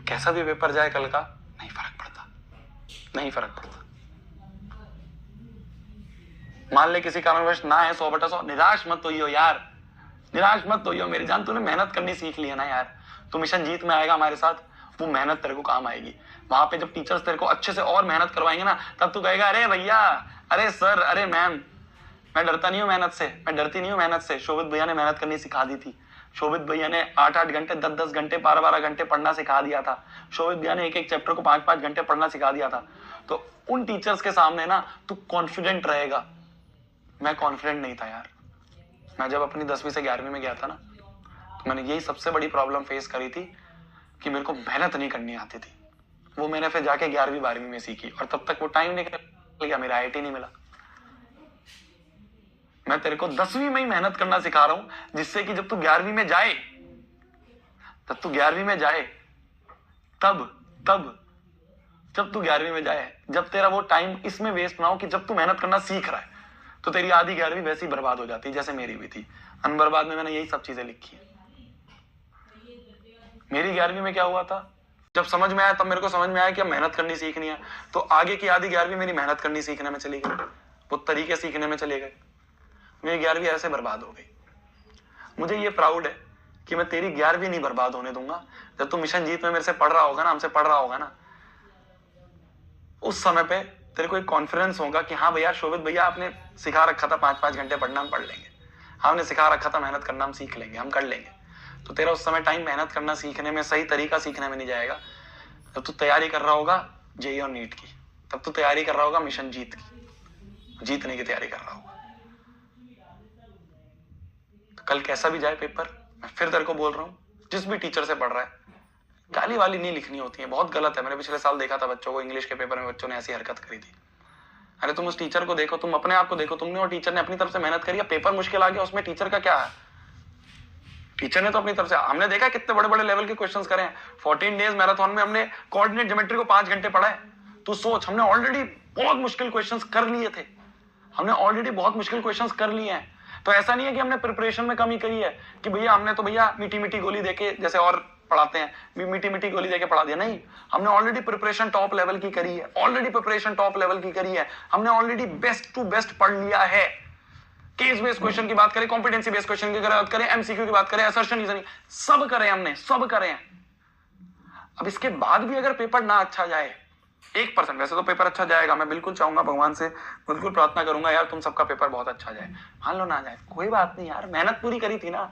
कैसा भी पेपर जाए कल का, नहीं फर्क पड़ता, नहीं फर्क पड़ता। मान ले किसी कारणवश ना है 100/100, निराश मत होइयो यार, निराश मत होइयो मेरी जान। तूने मेहनत करनी सीख ली है ना यार, तू मिशन जीत में आएगा हमारे साथ, वो मेहनत तेरे को काम आएगी। वहां पे जब टीचर्स तेरे को अच्छे से और मेहनत करवाएंगे ना, तब तू कहेगा अरे भैया, अरे सर, अरे मैम, मैं डरता नहीं हूँ मेहनत से, मैं डरती नहीं हूँ मेहनत से। शोभित भैया ने मेहनत करनी सिखा दी थी। शोभित भैया ने 8-8 घंटे, 10-10 घंटे, 12-12 घंटे पढ़ना सिखा दिया था। शोभित भैया ने एक-एक चैप्टर को 5-5 घंटे पढ़ना सिखा दिया था। तो उन टीचर्स के सामने ना तू कॉन्फिडेंट रहेगा। मैं कॉन्फिडेंट नहीं था यार। मैं जब अपनी 10वीं से 11वीं में गया था ना, तो मैंने यही सबसे बड़ी प्रॉब्लम फेस करी थी कि मेरे को मेहनत नहीं करनी आती थी। वो मैंने फिर जाके 11वीं 12वीं में सीखी, और तब तक वो टाइम निकल गया, मेरा IIT नहीं मिला। मैं तेरे को 10वीं में ही मेहनत करना सिखा रहा हूं, जिससे कि जब तू 11वीं में जाए, जब तू 11वीं में जाए, जब तेरा वो टाइम इसमें वेस्ट ना हो कि जब तू मेहनत करना सीख रहा है, तो तेरी आधी 11वीं वैसी बर्बाद हो जाती, जैसे मेरी भी थी। अनबर्बाद में मैंने यही सब चीजें लिखी है। मेरी 11वीं में क्या हुआ था, जब समझ में आया, तब मेरे को समझ में आया कि अब मेहनत करनी सीखनी है, तो आगे की आधी 11वीं मेरी मेहनत करनी सीखने में चली गई, वो तरीके सीखने में चले गए। मेरी 11वीं ऐसे बर्बाद हो गई। मुझे ये प्राउड है कि मैं तेरी 11वीं नहीं बर्बाद होने दूंगा। जब तू मिशन जीत में मेरे से पढ़ रहा होगा ना, हमसे पढ़ रहा होगा ना, उस समय पे तेरे को एक कॉन्फिडेंस होगा कि हाँ भैया, शोभित भैया आपने सिखा रखा था 5-5 घंटे पढ़ना, हम पढ़ लेंगे। आपने सिखा रखा था मेहनत करना, हम सीख लेंगे, हम कर लेंगे। तो तेरा उस समय टाइम मेहनत करना सीखने में, सही तरीका सीखने में नहीं जाएगा। जब तू तैयारी कर रहा होगा JEE और नीट की, तब तू तैयारी कर रहा होगा मिशन जीत की, जीतने की तैयारी कर रहा होगा। तो कल कैसा भी जाए पेपर, मैं फिर तेरे को बोल रहा हूँ, जिस भी टीचर से पढ़ रहा है, गाली वाली नहीं लिखनी होती है, बहुत गलत है। मैंने पिछले साल देखा था बच्चों को, इंग्लिश के पेपर में बच्चों ने ऐसी हरकत करी थी। अरे तुम उस टीचर को देखो, तुम अपने आप को देखो, तुमने और टीचर ने अपनी तरफ से मेहनत करी है, पेपर मुश्किल आ गया, उसमें टीचर का क्या है? टीचर ने तो अपनी तरफ से, हमने देखा कितने बड़े बड़े लेवल के क्वेश्चंस करे हैं। 14 डेज मैराथन में हमने कोऑर्डिनेट ज्योमेट्री को 5 घंटे पढ़ा है। तू सोच, हमने ऑलरेडी बहुत मुश्किल क्वेश्चंस कर लिए थे, हमने ऑलरेडी बहुत मुश्किल क्वेश्चंस कर लिए हैं। तो ऐसा नहीं है कि हमने प्रिपरेशन में कमी करी है कि भैया हमने तो भैया मीठी मीठी गोली देके, जैसे और पढ़ाते हैं, मीठी मीठी गोली देके पढ़ा दिया। नहीं, हमने ऑलरेडी प्रिपरेशन टॉप लेवल की करी है, ऑलरेडी प्रिपरेशन टॉप लेवल की करी है। हमने ऑलरेडी बेस्ट टू बेस्ट पढ़ लिया है। केस बेस्ड क्वेश्चन की बात करें, कॉम्पिटेंसी बेस्ड क्वेश्चन की बात करें, MCQ की बात करें, असर्शन रीजनिंग, सब करें हमने, सब करें। अब इसके बाद भी अगर पेपर ना अच्छा जाए, 1%, वैसे तो पेपर अच्छा जाएगा, मैं बिल्कुल चाहूंगा, भगवान से बिल्कुल प्रार्थना करूंगा यार तुम सबका पेपर बहुत अच्छा जाए। मान लो ना जाए, कोई बात नहीं यार, मेहनत पूरी करी थी ना,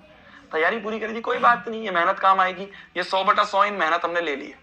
तैयारी पूरी करी थी, कोई बात नहीं, ये मेहनत काम आएगी। ये 100/100 इन मेहनत हमने ले ली है।